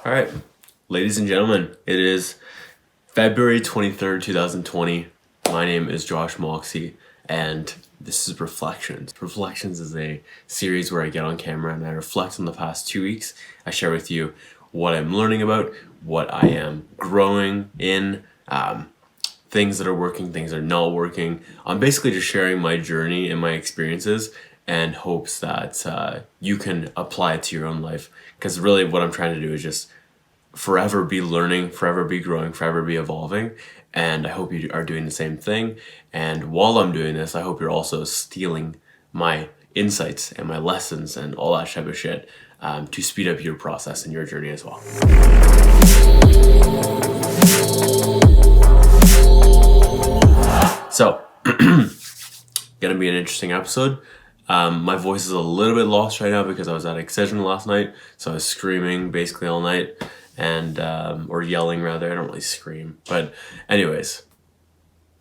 All right, ladies and gentlemen, it is February 23rd, 2020. My name is Josh Moxey, and this is Reflections. Reflections is a series where I get on camera and I reflect on the past 2 weeks. I share with you what I'm learning about, what I am growing in, things that are working, things that are not working. I'm basically just sharing my journey and my experiences and hopes that you can apply it to your own life. Because really what I'm trying to do is just forever be learning, forever be growing, forever be evolving. And I hope you are doing the same thing. And while I'm doing this, I hope you're also stealing my insights and my lessons and all that type of shit to speed up your process and your journey as well. So, gonna be an interesting episode. My voice is a little bit lost right now because I was at Excision last night, so I was screaming basically all night, and or yelling rather. I don't really scream, but anyways,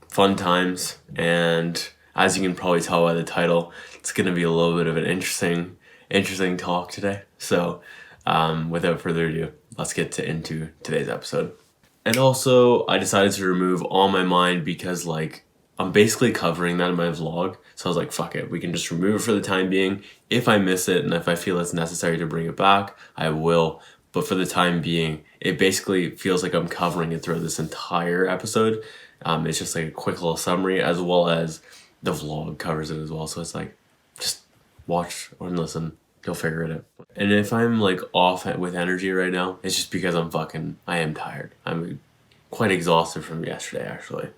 fun times. And as you can probably tell by the title, it's gonna be a little bit of an interesting talk today. So, without further ado, let's get into today's episode. And also, I decided to remove All My Mind because, I'm basically covering that in my vlog. So I was like, fuck it, we can just remove it for the time being. If I miss it and if I feel it's necessary to bring it back, I will. But for the time being, it basically feels like I'm covering it throughout this entire episode. It's just like a quick little summary, as well as the vlog covers it as well. So it's like, just watch or listen. You'll figure it out. And if I'm off with energy right now, it's just because I am tired. I'm quite exhausted from yesterday, actually.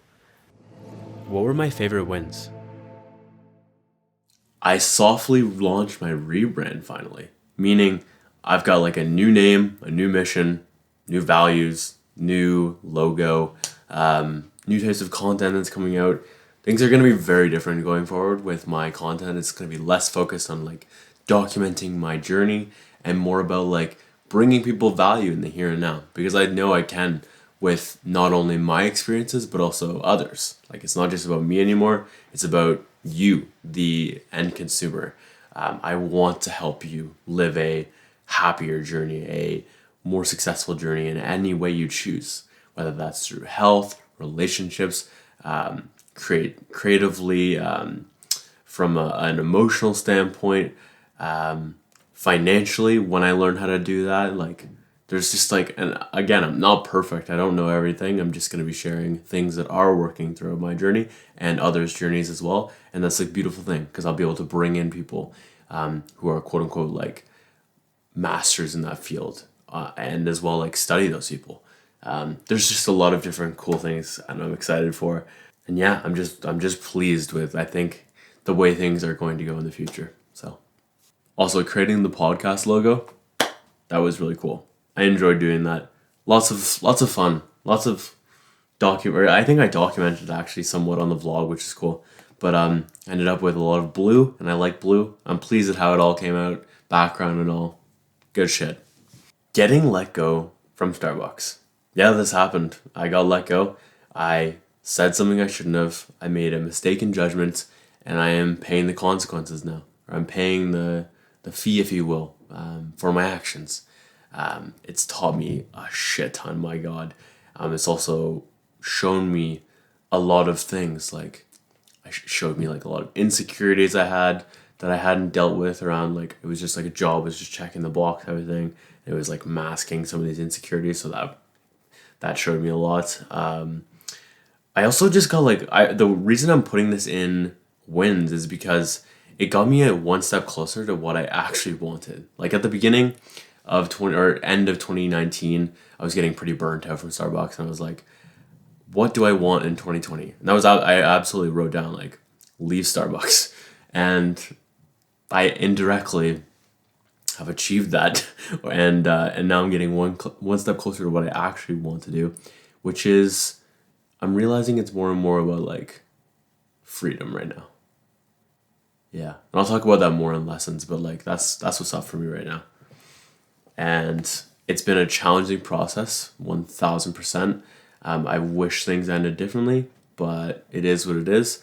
What were my favorite wins? I softly launched my rebrand finally, meaning I've got a new name, a new mission, new values, new logo, new types of content that's coming out. Things are going to be very different going forward with my content. It's going to be less focused on documenting my journey and more about bringing people value in the here and now, because I know I can with not only my experiences but also others. It's not just about me anymore, it's about you, the end consumer. I want to help you live a happier journey, a more successful journey in any way you choose, whether that's through health, relationships, creatively, from an emotional standpoint, financially. When I learned how to do that, there's just and again, I'm not perfect. I don't know everything. I'm just going to be sharing things that are working throughout my journey and others' journeys as well. And that's a beautiful thing because I'll be able to bring in people who are quote unquote masters in that field, and as well study those people. There's just a lot of different cool things and I'm excited for. And yeah, I'm just pleased with, I think, the way things are going to go in the future. So also creating the podcast logo, that was really cool. I enjoyed doing that. Lots of fun. Lots of I think I documented actually somewhat on the vlog, which is cool. But ended up with a lot of blue, and I like blue. I'm pleased at how it all came out, background and all. Good shit. Getting let go from Starbucks. Yeah, this happened. I got let go. I said something I shouldn't have. I made a mistake in judgment, and I am paying the consequences now. Or I'm paying the fee, if you will, for my actions. It's taught me a shit ton, my God. It's also shown me a lot of things. Showed me a lot of insecurities I had that I hadn't dealt with around, it was just a job, was just checking the box, everything. It was masking some of these insecurities, so that showed me a lot. I also just got the reason I'm putting this in wins is because it got me one step closer to what I actually wanted. At the beginning of end of 2019, I was getting pretty burnt out from Starbucks, and I was like, what do I want in 2020? And that was, I absolutely wrote down leave Starbucks, and I indirectly have achieved that, and now I'm getting one step closer to what I actually want to do, which is I'm realizing it's more and more about freedom right now. Yeah, and I'll talk about that more in lessons, but that's what's up for me right now. And it's been a challenging process, 1000%. I wish things ended differently, but it is what it is.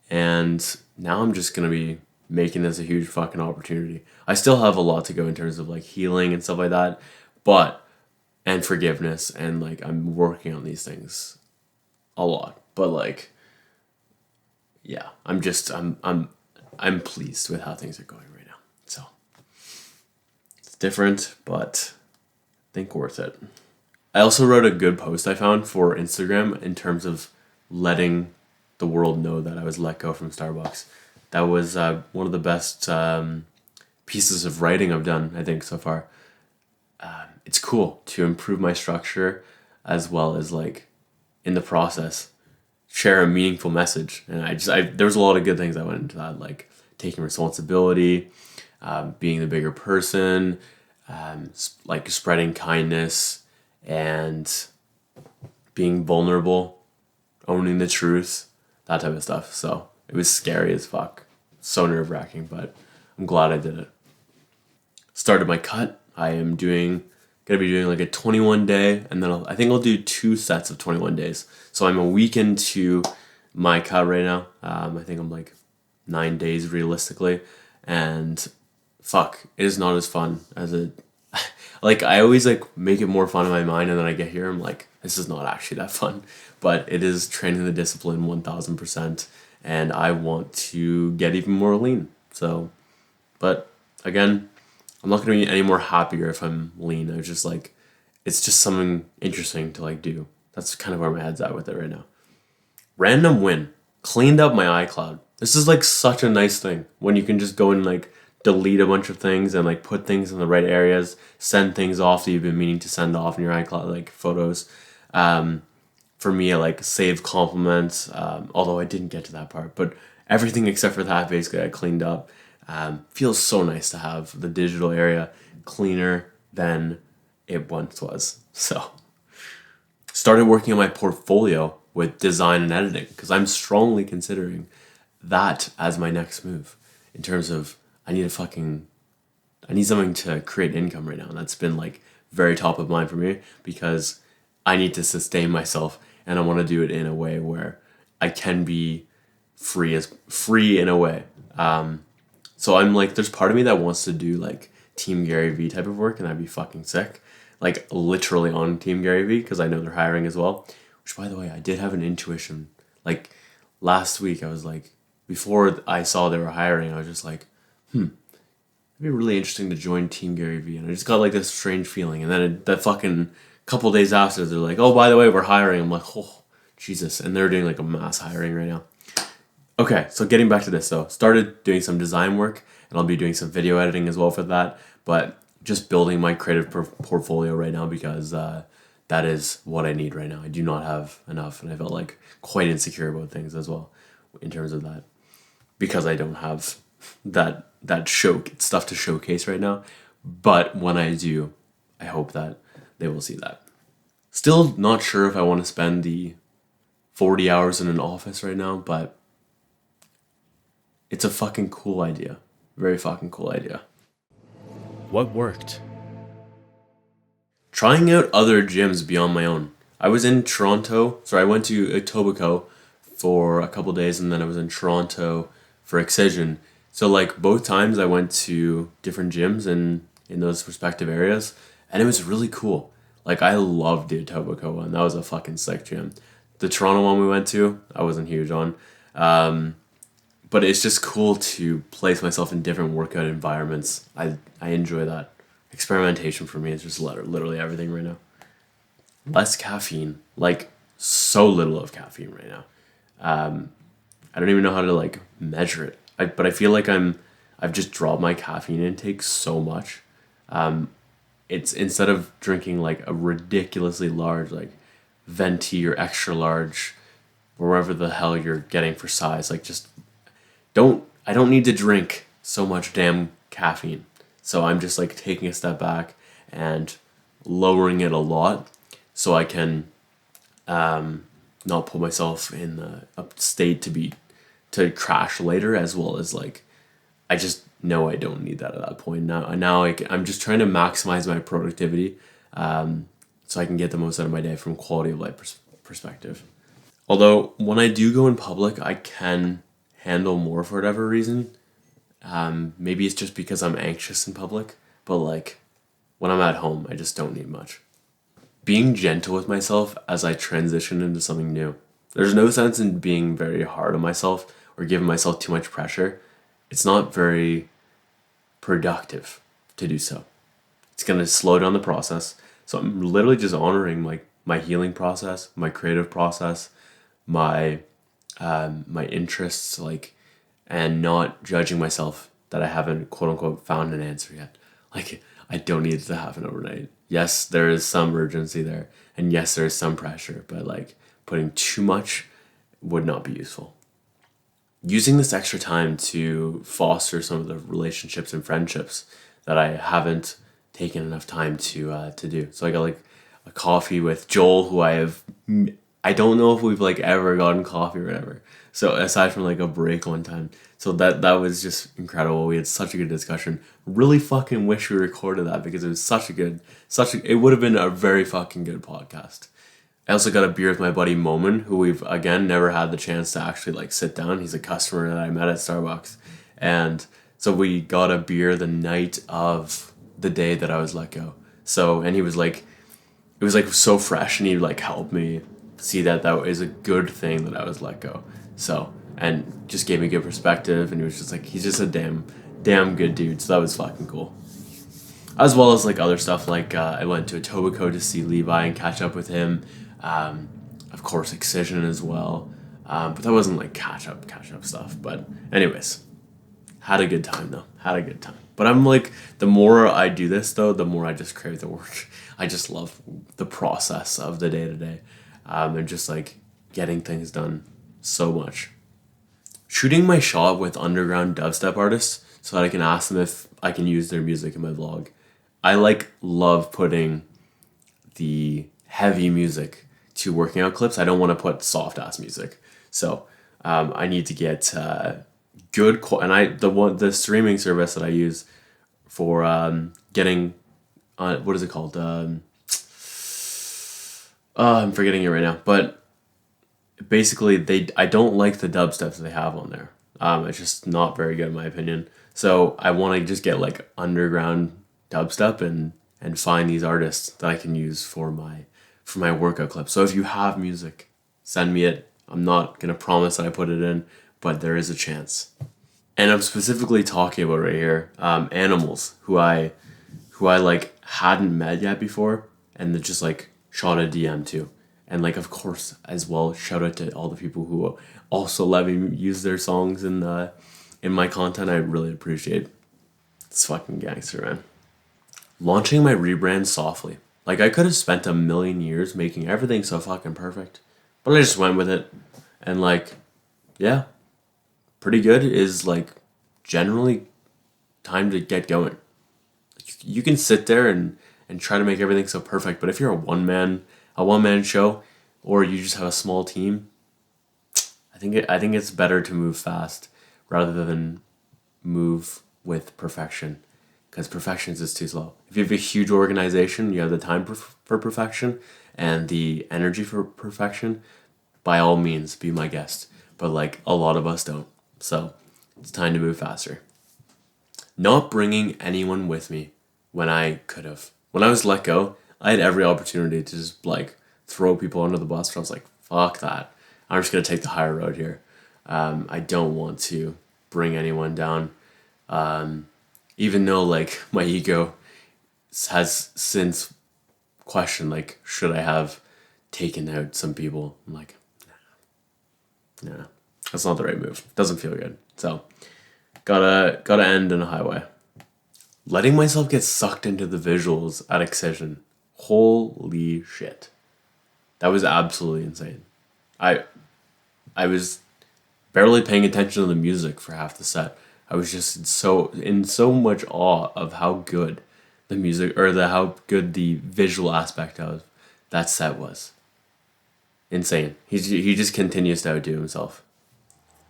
And now I'm just going to be making this a huge fucking opportunity. I still have a lot to go in terms of healing and stuff like that, but and forgiveness, and like I'm working on these things a lot. But like, yeah, I'm pleased with how things are going right now. So it's different, but I think worth it. I also wrote a good post I found for Instagram in terms of letting the world know that I was let go from Starbucks. That was one of the best pieces of writing I've done, I think, so far. It's cool to improve my structure as well as like in the process share a meaningful message. And there was a lot of good things that went into that, like taking responsibility, being the bigger person, like spreading kindness and being vulnerable, owning the truth, that type of stuff. So it was scary as fuck. So nerve wracking, but I'm glad I did it. Started my cut. Gonna be doing like a 21 day, and then I think I'll do 2 sets of 21 days. So I'm a week into my cut right now. I think I'm like 9 days realistically, and fuck, it is not as fun as it. Like I always like make it more fun in my mind, and then I get here, I'm like, this is not actually that fun, but it is training the discipline 1,000%, and I want to get even more lean. So, but again, I'm not gonna be any more happier if I'm lean. I was just like, it's just something interesting to like do. That's kind of where my head's at with it right now. Random win. Cleaned up my iCloud. This is like such a nice thing when you can just go and like delete a bunch of things and like put things in the right areas, send things off that you've been meaning to send off in your iCloud, like photos. For me, I like save compliments, although I didn't get to that part, but everything except for that basically I cleaned up. Feels so nice to have the digital area cleaner than it once was. So started working on my portfolio with design and editing because I'm strongly considering that as my next move in terms of I need something to create income right now. And that's been like very top of mind for me because I need to sustain myself and I want to do it in a way where I can be free in a way. So I'm like, there's part of me that wants to do like Team Gary Vee type of work, and that'd be fucking sick. Like literally on Team Gary Vee because I know they're hiring as well. Which, by the way, I did have an intuition. Like last week, I was like, before I saw they were hiring, I was just like, it'd be really interesting to join Team Gary Vee, and I just got like this strange feeling. And then that fucking couple days after, they're like, oh, by the way, we're hiring. I'm like, oh, Jesus, and they're doing like a mass hiring right now. Okay, so getting back to this though, started doing some design work, and I'll be doing some video editing as well for that, but just building my creative portfolio right now because that is what I need right now. I do not have enough, and I felt like quite insecure about things as well in terms of that because I don't have that show stuff to showcase right now. But when I do, I hope that they will see that. Still not sure if I want to spend the 40 hours in an office right now, but it's a fucking cool idea. Very fucking cool idea. What worked? Trying out other gyms beyond my own. I was in Toronto, so I went to Etobicoke for a couple days, and then I was in Toronto for Excision. So like both times I went to different gyms in those respective areas, and it was really cool. Like I loved the Etobicoke one. That was a fucking sick gym. The Toronto one we went to, I wasn't huge on. But it's just cool to place myself in different workout environments. I enjoy that. Experimentation for me is just literally everything right now. Less caffeine, like so little of caffeine right now. I don't even know how to like measure it. But I feel like I've just dropped my caffeine intake so much. It's instead of drinking like a ridiculously large like venti or extra large, wherever the hell you're getting for size, like just I don't need to drink so much damn caffeine. So I'm just like taking a step back and lowering it a lot so I can not put myself in a state to crash later, as well as like I just know I don't need that at that point. Now I'm just trying to maximize my productivity so I can get the most out of my day from quality of life perspective. Although when I do go in public, I can handle more for whatever reason. Maybe it's just because I'm anxious in public, but like when I'm at home, I just don't need much. being gentle with myself as I transition into something new. There's no sense in being very hard on myself or giving myself too much pressure. It's not very productive to do so. It's gonna slow down the process. So I'm literally just honoring like my healing process, my creative process, my my interests, like, and not judging myself that I haven't quote unquote found an answer yet. Like I don't need it to happen overnight. Yes, there is some urgency there, and yes, there is some pressure, but like putting too much would not be useful. Using this extra time to foster some of the relationships and friendships that I haven't taken enough time to do. So I got like a coffee with Joel, who I don't know if we've like ever gotten coffee or whatever. So aside from like a break one time, so that was just incredible. We had such a good discussion. Really fucking wish we recorded that because it was it would have been a very fucking good podcast. I also got a beer with my buddy Momin, who we've again never had the chance to actually like sit down. He's a customer that I met at Starbucks, and so we got a beer the night of the day that I was let go. So and he was like, it was like so fresh, and he like helped me see that that is a good thing that I was let go. So and just gave me good perspective, and he was just like he's just a damn good dude. So that was fucking cool. As well as like other stuff like I went to Etobicoke to see Levi and catch up with him. Of course, Excision as well. But that wasn't like catch up stuff. But anyways, had a good time though. Had a good time. But I'm like, the more I do this though, the more I just crave the work. I just love the process of the day to day, and just like getting things done so much. Shooting my shot with underground dubstep artists so that I can ask them if I can use their music in my vlog. I like love putting the heavy music to working out clips. I don't want to put soft ass music. So I need to get and the streaming service that I use for getting what is it called? I'm forgetting it right now. But basically, I don't like the dubsteps they have on there. It's just not very good in my opinion. So I want to just get like underground dubstep and find these artists that I can use for my workout clips. So if you have music, send me it. I'm not gonna promise that I put it in, but there is a chance. And I'm specifically talking about right here, animals who I like hadn't met yet before, and they just like shot a DM to. And like of course as well, shout out to all the people who also let me use their songs in my content. I really appreciate. It's fucking gangster, man. Launching my rebrand softly. Like I could have spent a million years making everything so fucking perfect, but I just went with it, and like, yeah, pretty good is like generally time to get going. You can sit there and try to make everything so perfect, but if you're a one man show, or you just have a small team, I think it's better to move fast rather than move with perfection, because perfection is just too slow. If you have a huge organization, you have the time for perfection and the energy for perfection, by all means, be my guest. But like a lot of us don't. So it's time to move faster. Not bringing anyone with me when I could have. When I was let go, I had every opportunity to just like throw people under the bus, but I was like, fuck that. I'm just going to take the higher road here. I don't want to bring anyone down. Even though like my ego has since questioned like, should I have taken out some people? I'm like, nah, that's not the right move. Doesn't feel good. So gotta end in a highway. Letting myself get sucked into the visuals at Excision. Holy shit. That was absolutely insane. I I was barely paying attention to the music for half the set. I was just in so much awe of how good the music or the how good the visual aspect of that set was. Insane. He just continues to outdo himself.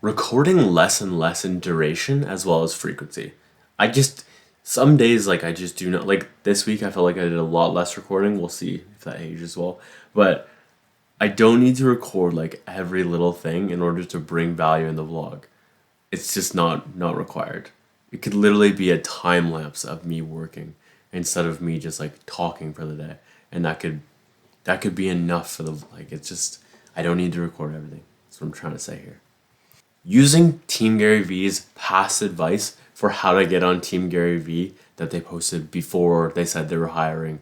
Recording less and less in duration as well as frequency. I just some days like I just do not like this week I felt like I did a lot less recording. We'll see if that ages well. But I don't need to record like every little thing in order to bring value in the vlog. It's just not required. It could literally be a time lapse of me working instead of me just like talking for the day. And that could that could be enough for the, like, it's just, I don't need to record everything. That's what I'm trying to say here. Using Team Gary V's past advice for how to get on Team Gary V that they posted before they said they were hiring.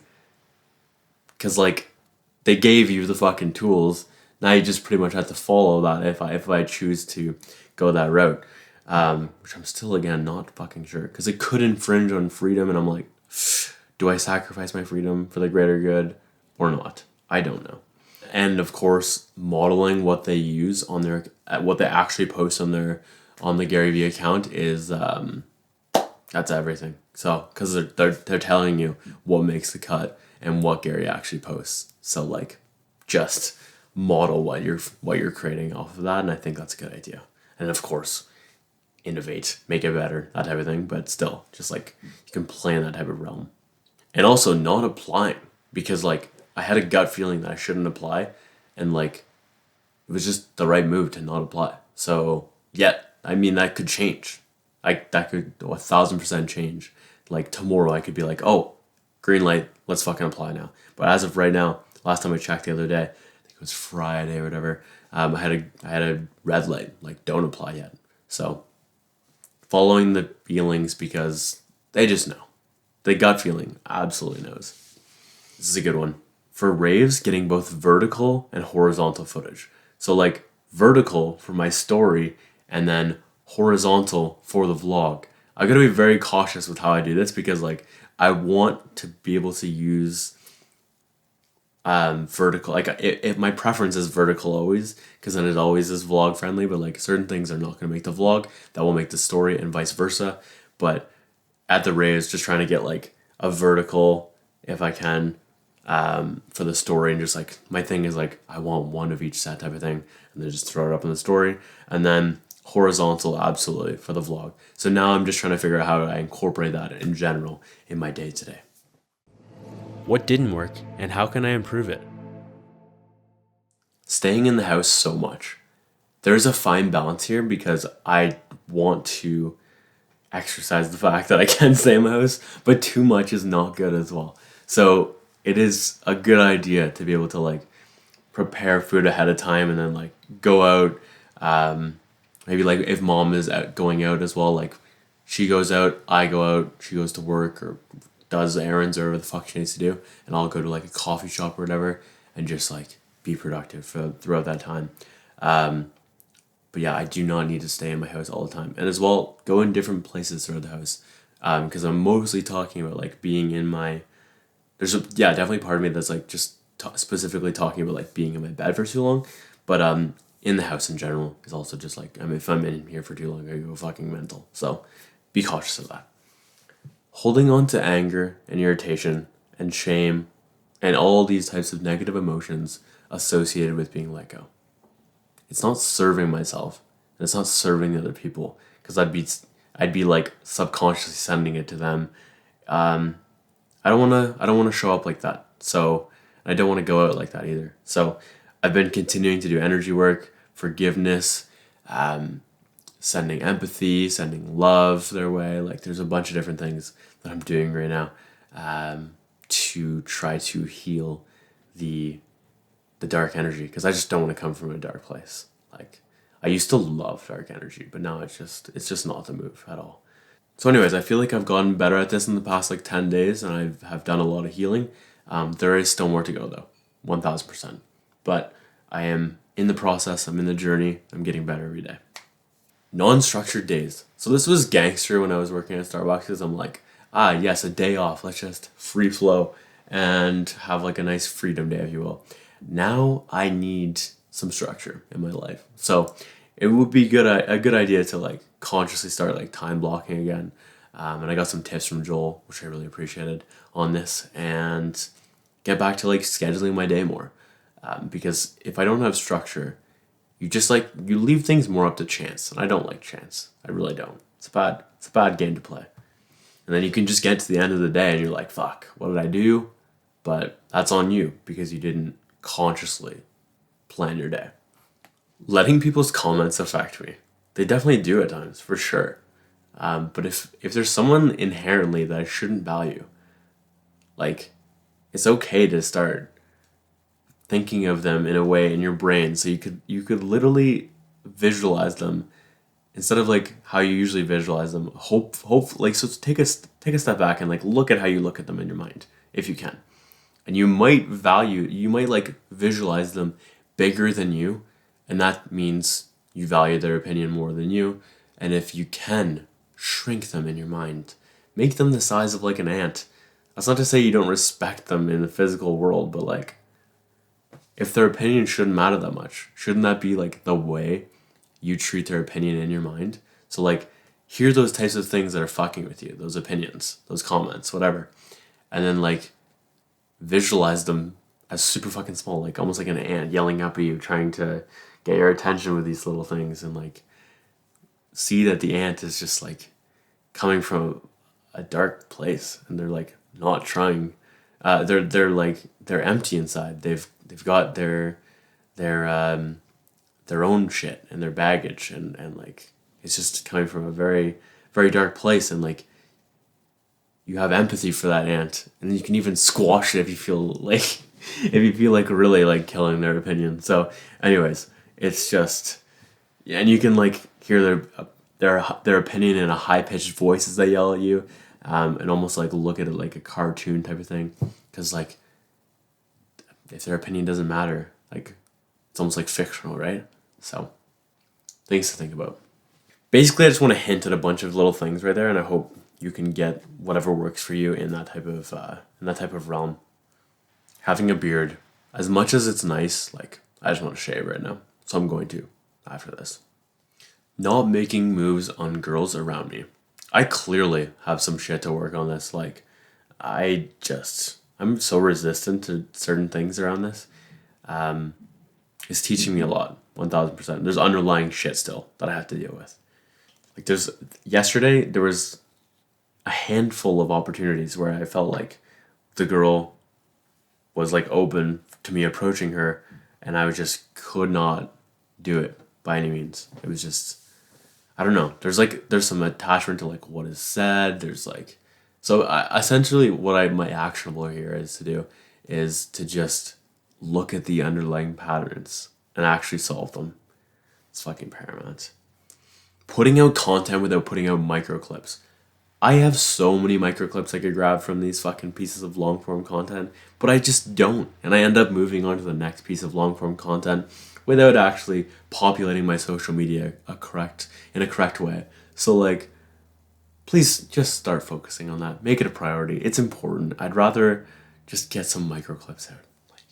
Because, like, they gave you the fucking tools. Now you just pretty much have to follow that if I choose to go that route. Which I'm still, again, not fucking sure. Because it could infringe on freedom, and I'm like, do I sacrifice my freedom for the greater good or not? I don't know. And of course, modeling what they use on their, what they actually post on the Gary Vee account is that's everything. So because they're telling you what makes the cut and what Gary actually posts. So like, just model what you're creating off of that, and I think that's a good idea. And of course, innovate, make it better, that type of thing. But still, just like you can play in that type of realm. And also not applying, because like I had a gut feeling that I shouldn't apply, and like it was just the right move to not apply. So yeah, I mean that could change. Like that could 1,000% change. Like tomorrow I could be like, oh, green light, let's fucking apply now. But as of right now, last time I checked the other day, I think it was Friday or whatever. I had a red light, like don't apply yet. So following the feelings, because they just know. The gut feeling absolutely knows. This is a good one. For raves, getting both vertical and horizontal footage. So like vertical for my story and then horizontal for the vlog. I gotta be very cautious with how I do this, because like I want to be able to use vertical. Like if my preference is vertical always, because then it always is vlog friendly, but like certain things are not gonna make the vlog that will make the story, and vice versa. But at the raves, just trying to get like a vertical if I can, for the story, and just like my thing is like I want one of each set type of thing, and then just throw it up in the story, and then horizontal absolutely for the vlog. So now I'm just trying to figure out how I incorporate that in general in my day to day. What didn't work, and how can I improve it? Staying in the house so much. There's a fine balance here, because I want to exercise the fact that I can stay in my house, but too much is not good as well. So it is a good idea to be able to like prepare food ahead of time, and then like go out. Maybe like if mom is going out as well, like she goes out, I go out, she goes to work or does errands or whatever the fuck she needs to do, and I'll go to like a coffee shop or whatever, and just like be productive throughout that time. But yeah, I do not need to stay in my house all the time. And as well, go in different places throughout the house. Because I'm mostly talking about like being in my, definitely part of me that's like just specifically talking about like being in my bed for too long. But in the house in general is also just like, I mean, if I'm in here for too long, I go fucking mental. So be cautious of that. Holding on to anger and irritation and shame and all these types of negative emotions associated with being let go. It's not serving myself, and it's not serving the other people, because I'd be like subconsciously sending it to them. I don't wanna show up like that. So I don't want to go out like that either. So I've been continuing to do energy work, forgiveness, sending empathy, sending love their way. Like there's a bunch of different things that I'm doing right now, to try to heal the dark energy, because I just don't want to come from a dark place. Like I used to love dark energy, but now it's just not the move at all. So anyways, I feel like I've gotten better at this in the past like 10 days, and I have done a lot of healing. There is still more to go though, 1,000%. But I am in the process, I'm in the journey, I'm getting better every day. Non-structured days. So this was gangster when I was working at Starbucks, because I'm like, yes, a day off, let's just free flow and have like a nice freedom day, if you will. Now I need some structure in my life. So it would be a good idea to like consciously start like time blocking again. And I got some tips from Joel, which I really appreciated on this, and get back to like scheduling my day more. Because if I don't have structure, you leave things more up to chance, and I don't like chance. I really don't. It's a bad game to play. And then you can just get to the end of the day and you're like, fuck, what did I do? But that's on you, because you didn't consciously plan your day. Letting people's comments affect me. They definitely do at times, for sure. But if there's someone inherently that I shouldn't value, like, it's okay to start thinking of them in a way in your brain, so you could literally visualize them instead of like how you usually visualize them. Hope like, so take a step back and like look at how you look at them in your mind if you can, and you might like visualize them bigger than you, and that means you value their opinion more than you. And if you can shrink them in your mind, make them the size of like an ant. That's not to say you don't respect them in the physical world, but like, if their opinion shouldn't matter that much, shouldn't that be like the way you treat their opinion in your mind? So like, hear those types of things that are fucking with you, those opinions, those comments, whatever, and then like visualize them as super fucking small, like almost like an ant yelling up at you, trying to get your attention with these little things, and like see that the ant is just like coming from a dark place, and they're like not trying. They're empty inside. They've got their own shit and their baggage, and like it's just coming from a very very dark place, and like you have empathy for that ant, and you can even squash it if you feel like really like killing their opinion. So anyways, it's just, yeah, and you can like hear their opinion in a high pitched voice as they yell at you, and almost like look at it like a cartoon type of thing, because like if their opinion doesn't matter, like it's almost like fictional, right? So things to think about. Basically, I just want to hint at a bunch of little things right there, and I hope you can get whatever works for you in that type of realm. Having a beard, as much as it's nice, like I just want to shave right now, so I'm going to after this. Not making moves on girls around me. I clearly have some shit to work on this. Like, I'm so resistant to certain things around this. It's teaching me a lot, 1000%. There's underlying shit still that I have to deal with. Like, yesterday, there was a handful of opportunities where I felt like the girl was like open to me approaching her, and I just could not do it by any means. It was just, I don't know. There's some attachment to like what is said. There's like, so essentially my actionable here is to do is to just look at the underlying patterns and actually solve them. It's fucking paramount. Putting out content without putting out micro clips. I have so many micro clips I could grab from these fucking pieces of long form content, but I just don't. And I end up moving on to the next piece of long form content without actually populating my social media in a correct way. So like, please just start focusing on that. Make it a priority. It's important. I'd rather just get some micro clips out. Like,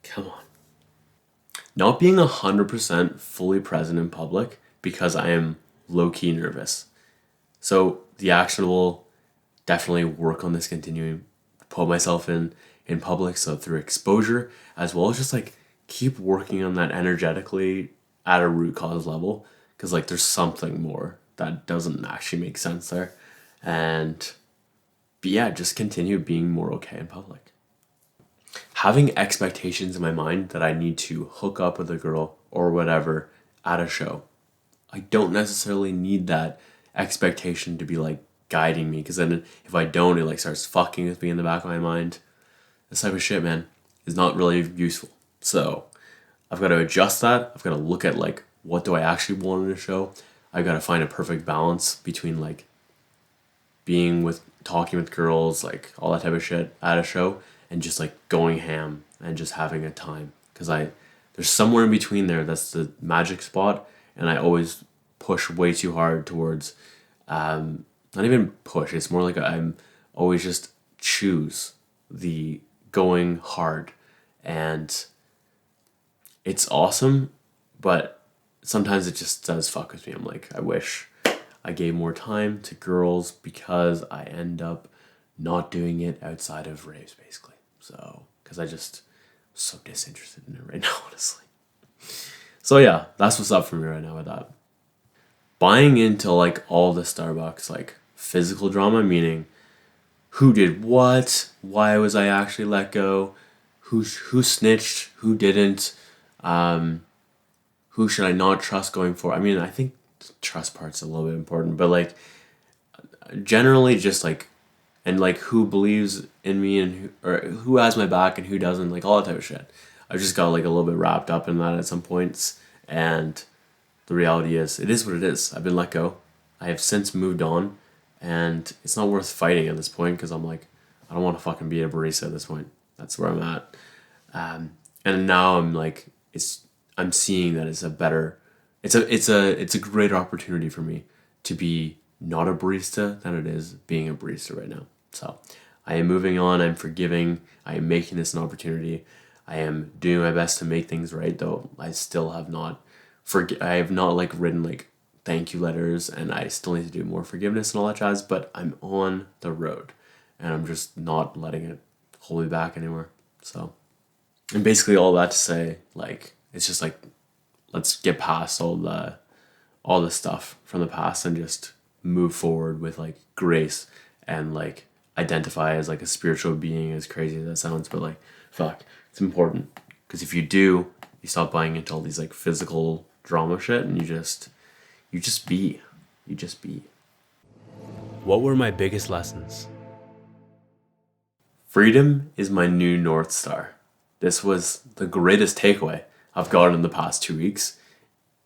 come on. Not being 100% fully present in public because I am low-key nervous. So the actionable, definitely work on this, continuing to put myself in public. So through exposure, as well as just like keep working on that energetically at a root cause level. Because like there's something more that doesn't actually make sense there. But yeah, just continue being more okay in public. Having expectations in my mind that I need to hook up with a girl or whatever at a show. I don't necessarily need that expectation to be like guiding me, because then if I don't, it like starts fucking with me in the back of my mind. This type of shit, man, is not really useful. So I've got to adjust that. I've got to look at like, what do I actually want in a show? I've got to find a perfect balance between like talking with girls, like all that type of shit at a show, and just like going ham and just having a time. Because there's somewhere in between there that's the magic spot, and I always push way too hard towards, not even push, it's more like I'm always just choose the going hard, and it's awesome, but sometimes it just does fuck with me. I'm like, I wish I gave more time to girls, because I end up not doing it outside of raves, basically. So, because I just so disinterested in it right now, honestly. So yeah, that's what's up for me right now with that. Buying into like all the Starbucks like physical drama, meaning who did what, why was I actually let go, who snitched, who didn't, who should I not trust going forward. I mean, I think the trust part's a little bit important, but like generally just like and like who believes in me and who has my back and who doesn't, like all that type of shit. I just got like a little bit wrapped up in that at some points, and the reality is what it is. I've been let go. I have since moved on, and it's not worth fighting at this point because I'm like, I don't want to fucking be a barista at this point. That's where I'm at. And now I'm like, I'm seeing that it's a greater opportunity for me to be not a barista than it is being a barista right now. So I am moving on. I'm forgiving. I am making this an opportunity. I am doing my best to make things right, though I still have not I have not like written like thank you letters, and I still need to do more forgiveness and all that jazz, but I'm on the road and I'm just not letting it hold me back anymore. So, and basically all that to say, like, it's just like, let's get past all the stuff from the past and just move forward with like grace and like identify as like a spiritual being, as crazy as that sounds, but like, fuck, it's important. Because if you do, you stop buying into all these like physical drama shit, and you just be. You just be. What were my biggest lessons? Freedom is my new North Star. This was the greatest takeaway I've gotten in the past 2 weeks.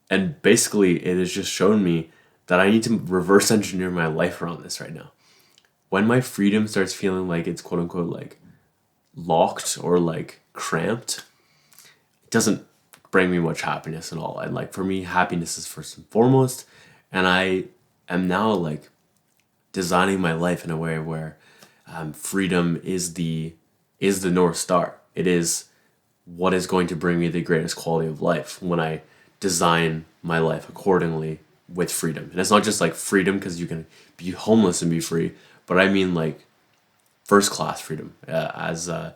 And basically, it has just shown me that I need to reverse engineer my life around this right now. When my freedom starts feeling like it's quote unquote like locked or like cramped, it doesn't bring me much happiness at all. And like for me, happiness is first and foremost. And I am now like designing my life in a way where freedom is the North Star. It is what is going to bring me the greatest quality of life when I design my life accordingly with freedom. And it's not just like freedom because you can be homeless and be free, but I mean like first class freedom, as a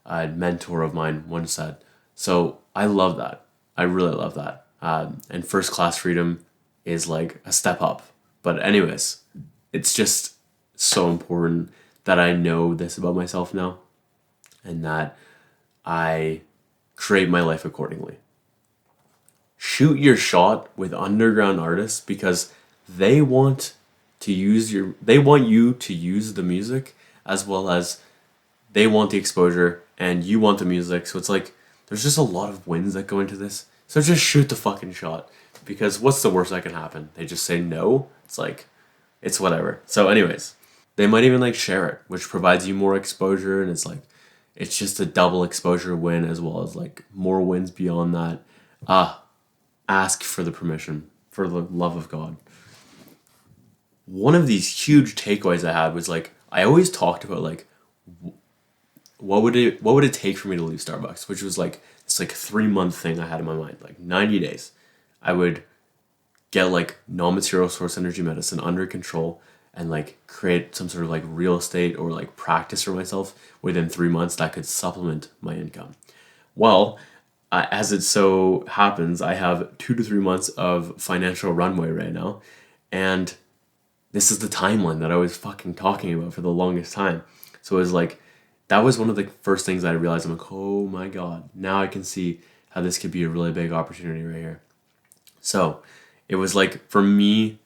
mentor of mine once said. So I love that. I really love that. And first class freedom is like a step up. But anyways, it's just so important that I know this about myself now, and that I create my life accordingly. Shoot your shot with underground artists because they want they want you to use the music, as well as they want the exposure and you want the music. So it's like there's just a lot of wins that go into this. So just shoot the fucking shot, because what's the worst that can happen? They just say no. It's like, it's whatever. So anyways, they might even like share it, which provides you more exposure, and it's just a double exposure win, as well as like more wins beyond that. Ask for the permission, for the love of God. One of these huge takeaways I had was like, I always talked about like what would it take for me to leave Starbucks, which was like this like 3 month thing I had in my mind, like 90 days. I would get like non-material source energy medicine under control and like create some sort of like real estate or like practice for myself within 3 months that could supplement my income. Well, as it so happens, I have 2 to 3 months of financial runway right now, and this is the timeline that I was fucking talking about for the longest time. So it was like, that was one of the first things I realized. I'm like, oh my God, now I can see how this could be a really big opportunity right here. So it was like, for me,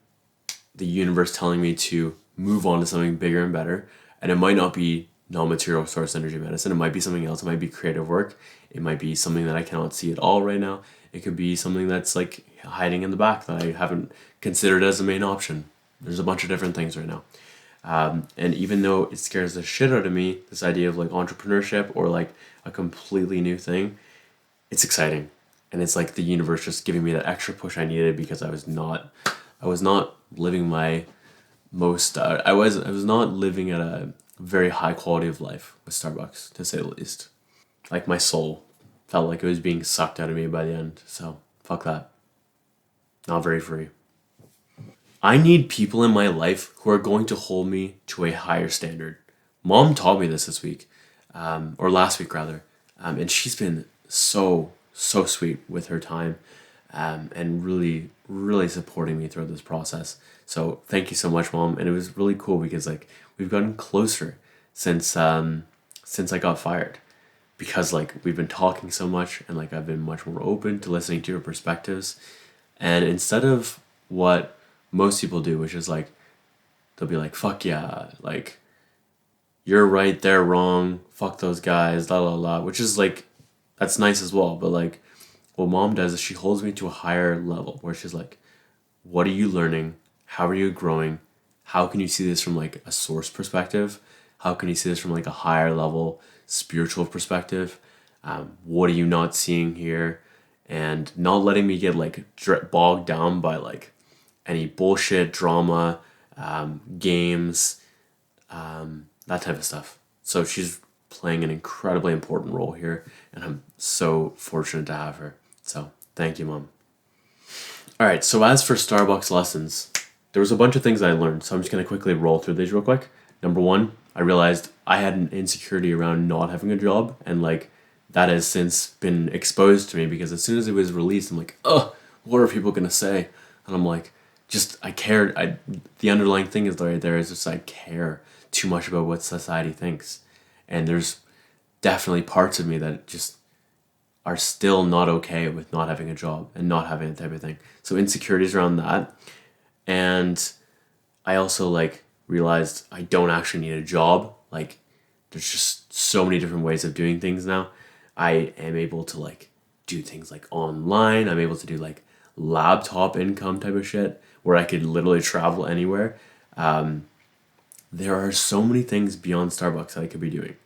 the universe telling me to move on to something bigger and better. And it might not be non-material source energy medicine. It might be something else. It might be creative work. It might be something that I cannot see at all right now. It could be something that's like hiding in the back that I haven't considered as a main option. There's a bunch of different things right now. And even though it scares the shit out of me, this idea of like entrepreneurship or like a completely new thing, it's exciting. And it's like the universe just giving me that extra push I needed, because I was not living my most, I was not living at a very high quality of life with Starbucks, to say the least. Like my soul felt like it was being sucked out of me by the end. So fuck that. Not very free. I need people in my life who are going to hold me to a higher standard. Mom taught me this week, or last week rather, and she's been so sweet with her time, and really, really supporting me throughout this process. So thank you so much, Mom. And it was really cool because like we've gotten closer since I got fired, because like we've been talking so much, and like I've been much more open to listening to your perspectives, and instead of what most people do, which is like they'll be like, fuck yeah, like you're right, they're wrong, fuck those guys, la la la, which is like, that's nice as well. But like, what mom does is she holds me to a higher level where she's like, what are you learning? How are you growing? How can you see this from like a source perspective? How can you see this from like a higher level spiritual perspective? What are you not seeing here? And not letting me get like bogged down by like any bullshit drama, games, that type of stuff. So she's playing an incredibly important role here, and I'm so fortunate to have her. So thank you, Mom. All right, so as for Starbucks lessons, there was a bunch of things I learned, so I'm just going to quickly roll through these real quick. Number one, I realized I had an insecurity around not having a job, and like that has since been exposed to me because as soon as it was released, I'm like, oh, what are people going to say? And I'm like, just, I cared. The underlying thing is right there is just I care too much about what society thinks. And there's definitely parts of me that just are still not okay with not having a job and not having that type of thing. So insecurities around that. And I also like realized I don't actually need a job. Like there's just so many different ways of doing things now. I am able to like do things like online. I'm able to do like laptop income type of shit where I could literally travel anywhere. There are so many things beyond Starbucks that I could be doing.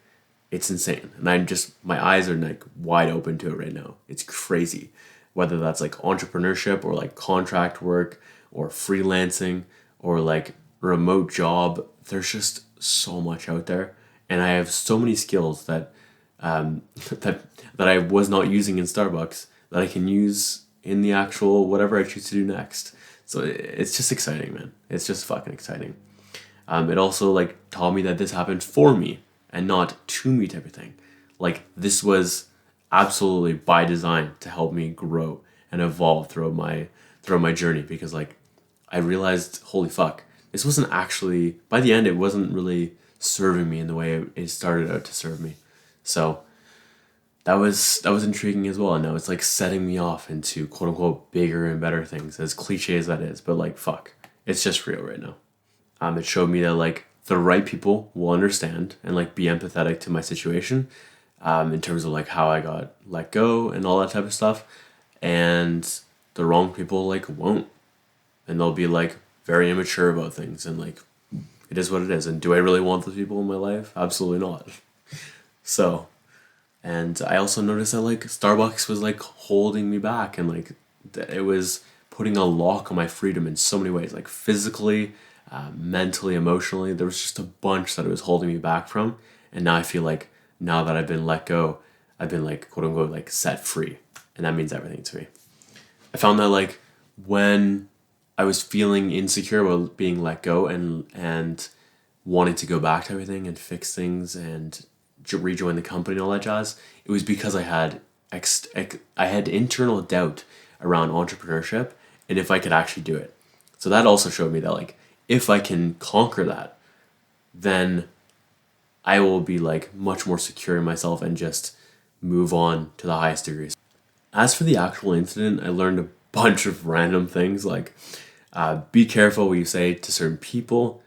It's insane. And I'm just, my eyes are like wide open to it right now. It's crazy. Whether that's like entrepreneurship or like contract work or freelancing or like remote job, there's just so much out there. And I have so many skills that that I was not using in Starbucks that I can use in the actual whatever I choose to do next. So it's just exciting, man. It's just fucking exciting. It also like taught me that this happened for me and not to me type of thing. Like this was absolutely by design to help me grow and evolve throughout my journey because like I realized, holy fuck, this wasn't actually, by the end it wasn't really serving me in the way it started out to serve me. So that was intriguing as well. And now it's like setting me off into quote unquote bigger and better things, as cliche as that is, but like fuck, it's just real right now. It showed me that like the right people will understand and like be empathetic to my situation, in terms of like how I got let go and all that type of stuff, and the wrong people like won't, and they'll be like very immature about things, and like it is what it is. And do I really want those people in my life? Absolutely not. So, and I also noticed that like Starbucks was like holding me back, and like it was putting a lock on my freedom in so many ways, like physically, mentally, emotionally. There was just a bunch that it was holding me back from. And now I feel like now that I've been let go, I've been like quote unquote like set free. And that means everything to me. I found that like when I was feeling insecure about being let go and wanting to go back to everything and fix things and rejoin the company and all that jazz, it was because I had I had internal doubt around entrepreneurship and if I could actually do it. So that also showed me that like if I can conquer that, then I will be like much more secure in myself and just move on to the highest degrees. As for the actual incident, I learned a bunch of random things like be careful what you say to certain people.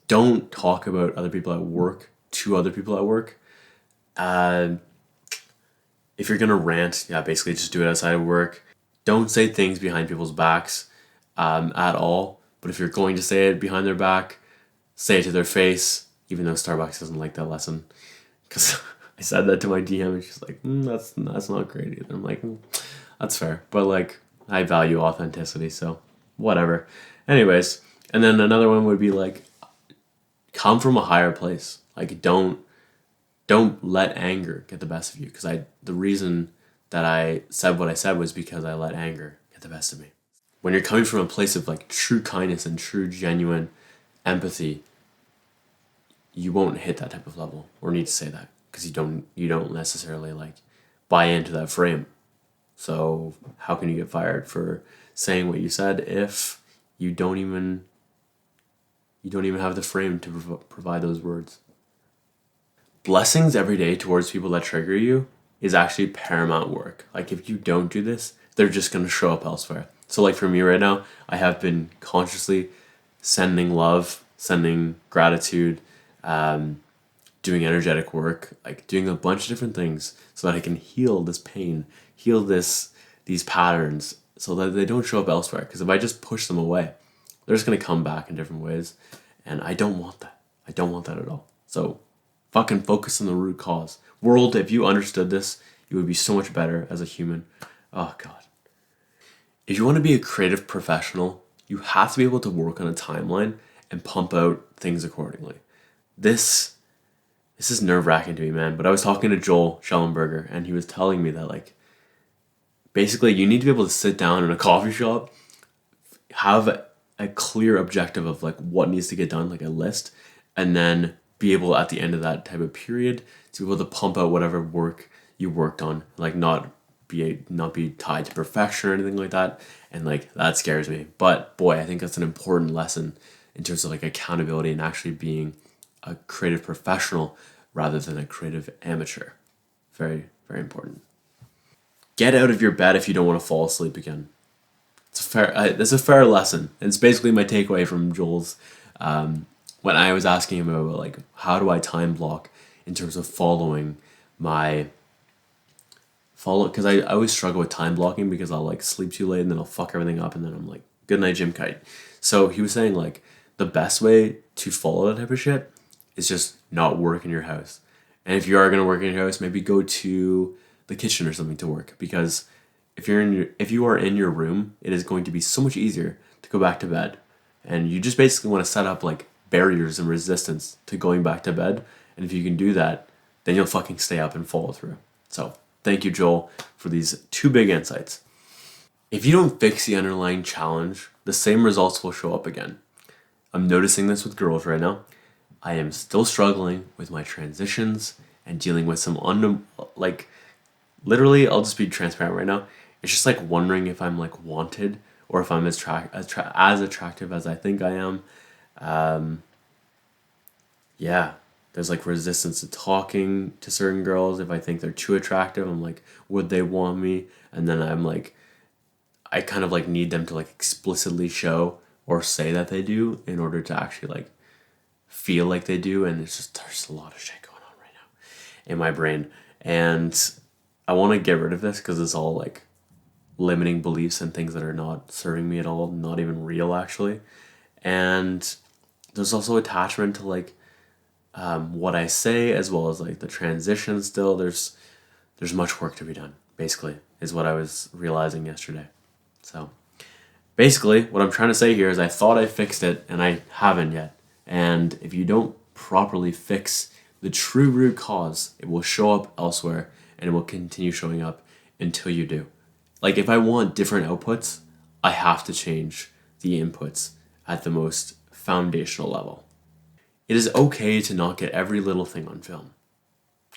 Don't talk about other people at work to other people at work. If you're gonna rant, yeah, basically just do it outside of work. Don't say things behind people's backs at all. But if you're going to say it behind their back, say it to their face, even though Starbucks doesn't like that lesson. Because I said that to my DM and she's like, that's not great either. I'm like, that's fair. But like, I value authenticity, so whatever. Anyways, and then another one would be like, come from a higher place. Like, don't let anger get the best of you. Because the reason that I said what I said was because I let anger get the best of me. When you're coming from a place of like true kindness and true genuine empathy, you won't hit that type of level or need to say that because you don't necessarily like buy into that frame. So how can you get fired for saying what you said if you don't even have the frame to provide those words? Blessings every day towards people that trigger you is actually paramount work. Like if you don't do this, they're just going to show up elsewhere. So like for me right now, I have been consciously sending love, sending gratitude, doing energetic work, like doing a bunch of different things so that I can heal this pain, heal these patterns so that they don't show up elsewhere. Because if I just push them away, they're just gonna come back in different ways. And I don't want that. I don't want that at all. So fucking focus on the root cause. World, if you understood this, you would be so much better as a human. Oh God. If you want to be a creative professional, you have to be able to work on a timeline and pump out things accordingly. This this is nerve wracking to me, man. But I was talking to Joel Schellenberger, and he was telling me that like basically you need to be able to sit down in a coffee shop, have a clear objective of like what needs to get done, like a list, and then be able at the end of that type of period to be able to pump out whatever work you worked on, like not be tied to perfection or anything like that. And like that scares me. But boy, I think that's an important lesson in terms of like accountability and actually being a creative professional rather than a creative amateur. Very, very important. Get out of your bed if you don't want to fall asleep again. It's a fair lesson. And it's basically my takeaway from Joel's when I was asking him about like how do I time block in terms of my follow because I always struggle with time blocking because I'll like sleep too late and then I'll fuck everything up and then I'm like good night Jim Kite. So he was saying like the best way to follow that type of shit is just not work in your house. And if you are gonna work in your house, maybe go to the kitchen or something to work because if you are in your room, it is going to be so much easier to go back to bed. And you just basically want to set up like barriers and resistance to going back to bed. And if you can do that, then you'll fucking stay up and follow through. So thank you, Joel, for these two big insights. If you don't fix the underlying challenge, the same results will show up again. I'm noticing this with girls right now. I am still struggling with my transitions and dealing with some like literally I'll just be transparent right now. It's just like wondering if I'm like wanted or if I'm as attractive as I think I am. Yeah, there's like resistance to talking to certain girls. If I think they're too attractive, I'm like, would they want me? And then I'm like, I kind of like need them to like explicitly show or say that they do in order to actually like feel like they do. And it's just, there's a lot of shit going on right now in my brain. And I want to get rid of this because it's all like limiting beliefs and things that are not serving me at all, not even real actually. And there's also attachment to like what I say as well as like the transition still. There's much work to be done, basically, is what I was realizing yesterday. So basically what I'm trying to say here is I thought I fixed it and I haven't yet. And if you don't properly fix the true root cause, it will show up elsewhere and it will continue showing up until you do. Like if I want different outputs, I have to change the inputs at the most foundational level. It is okay to not get every little thing on film.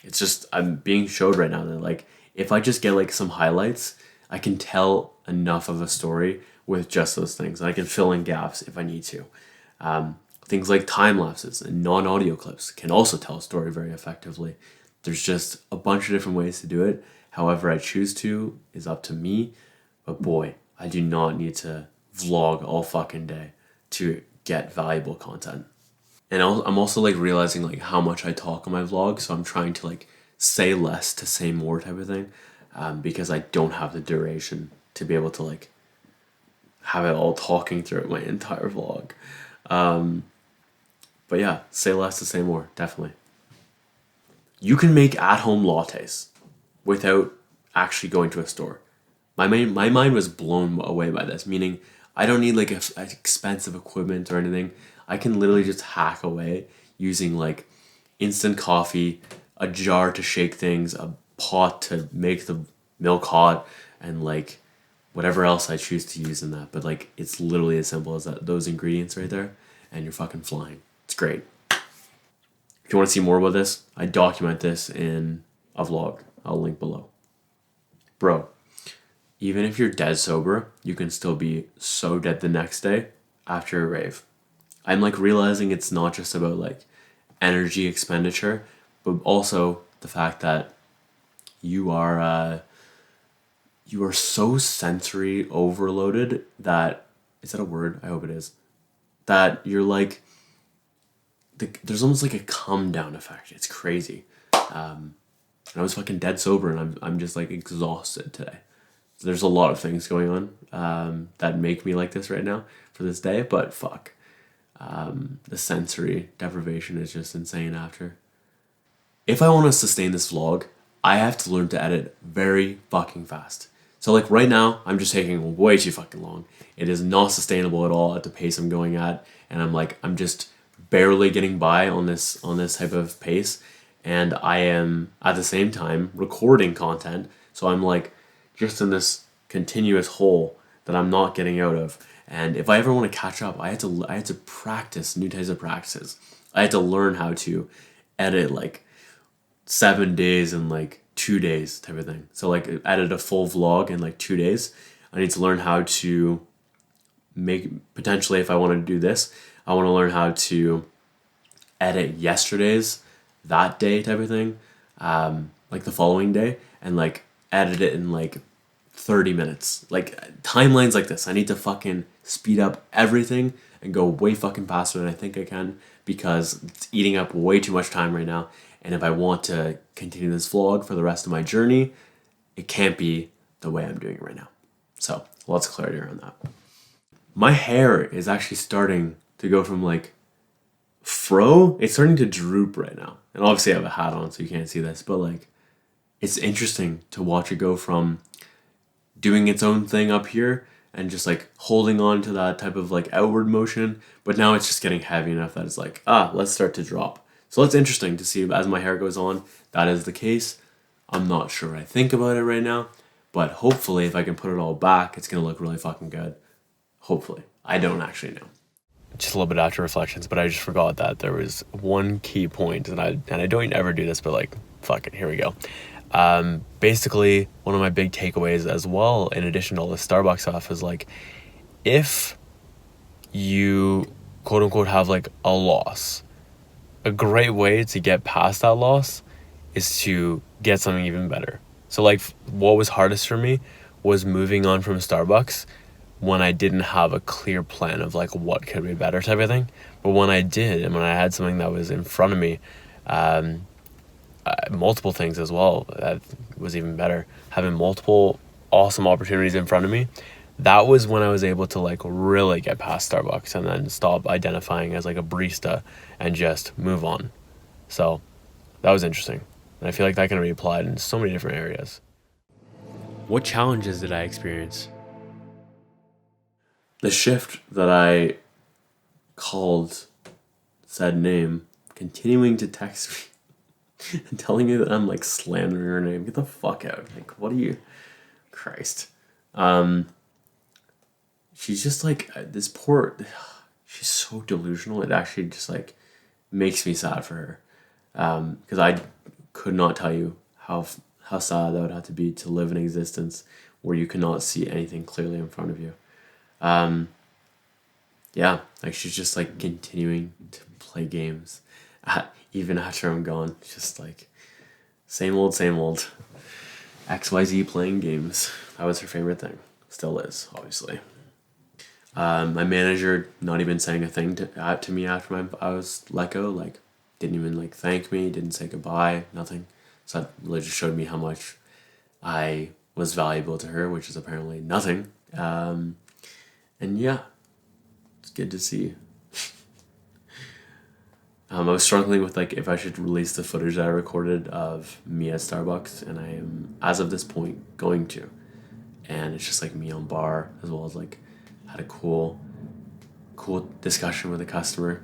It's just I'm being showed right now that like if I just get like some highlights, I can tell enough of a story with just those things. And I can fill in gaps if I need to. Things like time lapses and non-audio clips can also tell a story very effectively. There's just a bunch of different ways to do it. However I choose to is up to me. But boy, I do not need to vlog all fucking day to get valuable content. And I'm also like realizing like how much I talk on my vlog, so I'm trying to like say less to say more type of thing, because I don't have the duration to be able to like have it all talking through my entire vlog. But yeah, say less to say more, definitely. You can make at-home lattes without actually going to a store. My mind was blown away by this, meaning I don't need like expensive equipment or anything. I can literally just hack away using like instant coffee, a jar to shake things, a pot to make the milk hot, and like whatever else I choose to use in that. But like it's literally as simple as that, those ingredients right there, and you're fucking flying. It's great. If you want to see more about this, I document this in a vlog. I'll link below. Bro, even if you're dead sober, you can still be so dead the next day after a rave. I'm like realizing it's not just about like energy expenditure, but also the fact that you are so sensory overloaded that is that a word? I hope it is. That you're like there's almost like a come down effect. It's crazy. And I was fucking dead sober, and I'm just like exhausted today. So there's a lot of things going on that make me like this right now for this day, but fuck. The sensory deprivation is just insane after. If I want to sustain this vlog, I have to learn to edit very fucking fast. So like right now, I'm just taking way too fucking long. It is not sustainable at all at the pace I'm going at, and I'm just barely getting by on this type of pace, and I am at the same time recording content. So I'm like just in this continuous hole that I'm not getting out of. And if I ever want to catch up, I had to practice new types of practices. I had to learn how to edit like 7 days in like 2 days type of thing. So like edit a full vlog in like 2 days. I need to learn how to make, potentially if I want to do this, I want to learn how to edit yesterday's, that day type of thing, like the following day, and like edit it in like 30 minutes. Like timelines like this, I need to fucking speed up everything and go way fucking faster than I think I can, because it's eating up way too much time right now. And if I want to continue this vlog for the rest of my journey, it can't be the way I'm doing it right now. So lots of clarity around that. My hair is actually starting to go from like fro, it's starting to droop right now. And obviously I have a hat on so you can't see this, but like it's interesting to watch it go from doing its own thing up here and just like holding on to that type of like outward motion, but now it's just getting heavy enough that it's like, let's start to drop. So it's interesting to see as my hair goes on, that is the case. I'm not sure what I think about it right now, but hopefully if I can put it all back, it's gonna look really fucking good. Hopefully. I don't actually know. Just a little bit after reflections, but I just forgot that there was one key point, and I don't ever do this, but like, fuck it, here we go. Basically, one of my big takeaways as well, in addition to all the Starbucks stuff, is like, if you quote unquote have like a loss, a great way to get past that loss is to get something even better. So like what was hardest for me was moving on from Starbucks when I didn't have a clear plan of like what could be better type of thing. But when I did, and when I had something that was in front of me, multiple things as well, that was even better. Having multiple awesome opportunities in front of me, that was when I was able to like really get past Starbucks and then stop identifying as like a barista and just move on. So that was interesting. And I feel like that can be applied in so many different areas. What challenges did I experience? The shift that I called said name continuing to text me and telling me that I'm like slandering her name. Get the fuck out. Like, what are you? Christ. She's just like this poor, she's so delusional. It actually just like makes me sad for her. Because I could not tell you how sad that would have to be to live an existence where you cannot see anything clearly in front of you. Yeah, like she's just like continuing to play games even after I'm gone. Just like same old XYZ playing games. That was her favorite thing. Still is, obviously. My manager not even saying a thing to me after I was let go. Like, didn't even like thank me, didn't say goodbye, nothing. So that really just showed me how much I was valuable to her, which is apparently nothing. And yeah, it's good to see. I was struggling with like if I should release the footage that I recorded of me at Starbucks, and I am, as of this point, going to. And it's just like me on bar, as well as like had a cool discussion with a customer,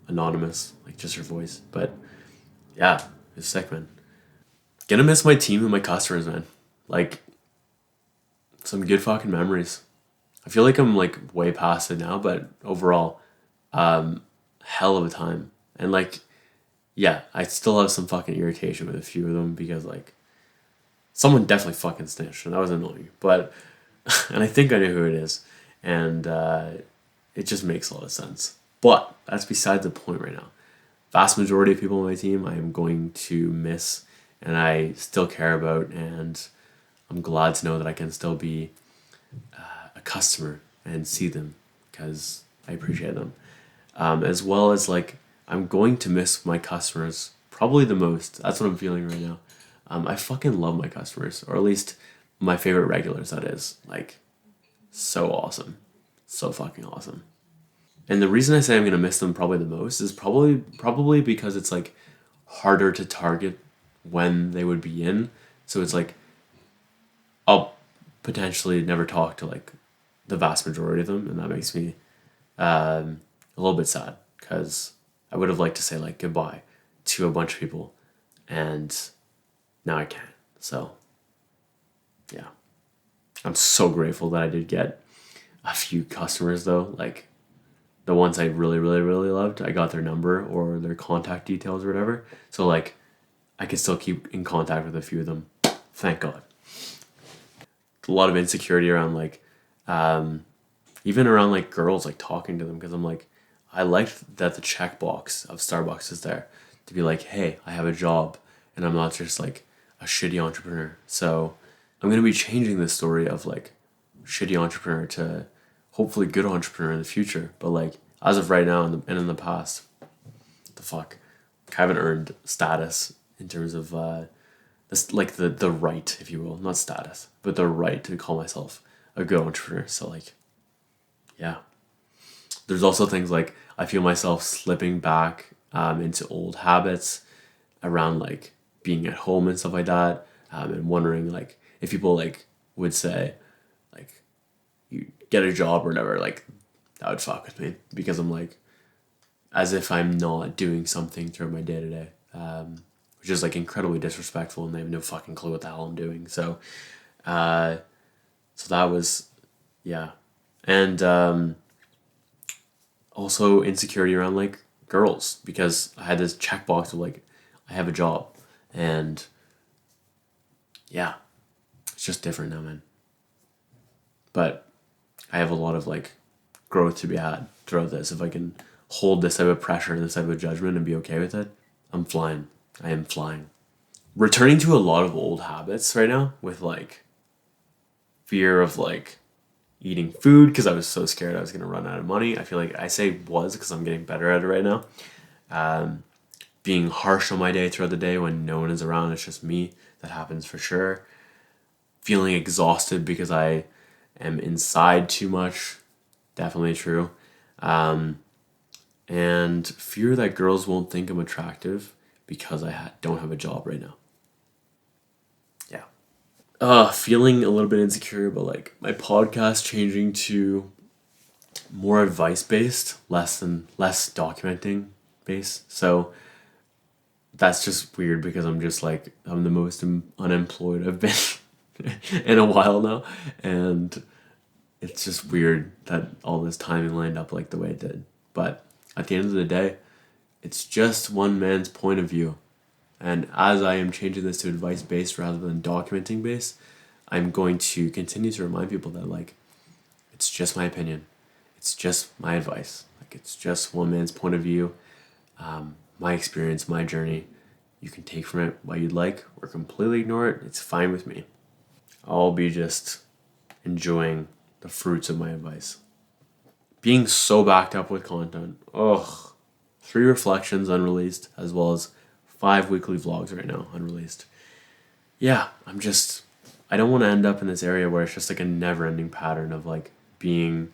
anonymous, like just her voice. But yeah, it's sick, man. Gonna miss my team and my customers, man. Like, some good fucking memories. I feel like I'm like way past it now, but overall, hell of a time. And like, yeah, I still have some fucking irritation with a few of them because like someone definitely fucking snitched and that was annoying. But and I think I know who it is, and it just makes a lot of sense. But that's beside the point right now. Vast majority of people on my team I am going to miss, and I still care about, and I'm glad to know that I can still be a customer and see them because I appreciate them. as well as like I'm going to miss my customers probably the most. That's what I'm feeling right now. I fucking love my customers, or at least my favorite regulars. That is like so awesome, so fucking awesome. And the reason I say I'm gonna miss them probably the most is probably because it's like harder to target when they would be in. So it's like I'll potentially never talk to like the vast majority of them, and that makes me a little bit sad because I would have liked to say like goodbye to a bunch of people, and now I can't. So yeah, I'm so grateful that I did get a few customers though. Like the ones I really, really, really loved, I got their number or their contact details or whatever. So like I can still keep in contact with a few of them. Thank God. A lot of insecurity around like even around like girls like talking to them because I'm like I liked that the checkbox of Starbucks is there to be like, hey, I have a job and I'm not just like a shitty entrepreneur. So I'm gonna be changing the story of like shitty entrepreneur to hopefully good entrepreneur in the future. But like as of right now and in the past, what the fuck, I haven't earned status in terms of this like the right, if you will, not status, but the right to call myself a good entrepreneur. So like yeah, there's also things like I feel myself slipping back into old habits around like being at home and stuff like that, and wondering like if people like would say like you get a job or whatever, like that would fuck with me because I'm like as if I'm not doing something throughout my day to day, which is like incredibly disrespectful and they have no fucking clue what the hell I'm doing. So, uh, so that was yeah, and also insecurity around like girls because I had this checkbox of like I have a job and yeah, it's just different now, man. But I have a lot of like growth to be had throughout this. If I can hold this type of pressure and this type of judgment and be okay with it, I'm flying. I am flying. Returning to a lot of old habits right now with like fear of like eating food because I was so scared I was gonna run out of money. I feel like I say was because I'm getting better at it right now. Being harsh on my day throughout the day when no one is around, it's just me. That happens for sure. Feeling exhausted because I am inside too much, definitely true. And fear that girls won't think I'm attractive because don't have a job right now. Yeah. Feeling a little bit insecure about like my podcast changing to more advice based, less documenting based. So that's just weird because I'm just like I'm the most unemployed I've been in a while now, and it's just weird that all this timing lined up like the way it did. But at the end of the day, it's just one man's point of view. And as I am changing this to advice based rather than documenting based, I'm going to continue to remind people that like it's just my opinion. It's just my advice. Like it's just one man's point of view, my experience, my journey. You can take from it what you'd like or completely ignore it. It's fine with me. I'll be just enjoying the fruits of my advice. Being so backed up with content. Ugh. 3 reflections unreleased, as well as 5 weekly vlogs right now unreleased. Yeah, I don't want to end up in this area where it's just like a never ending pattern of like being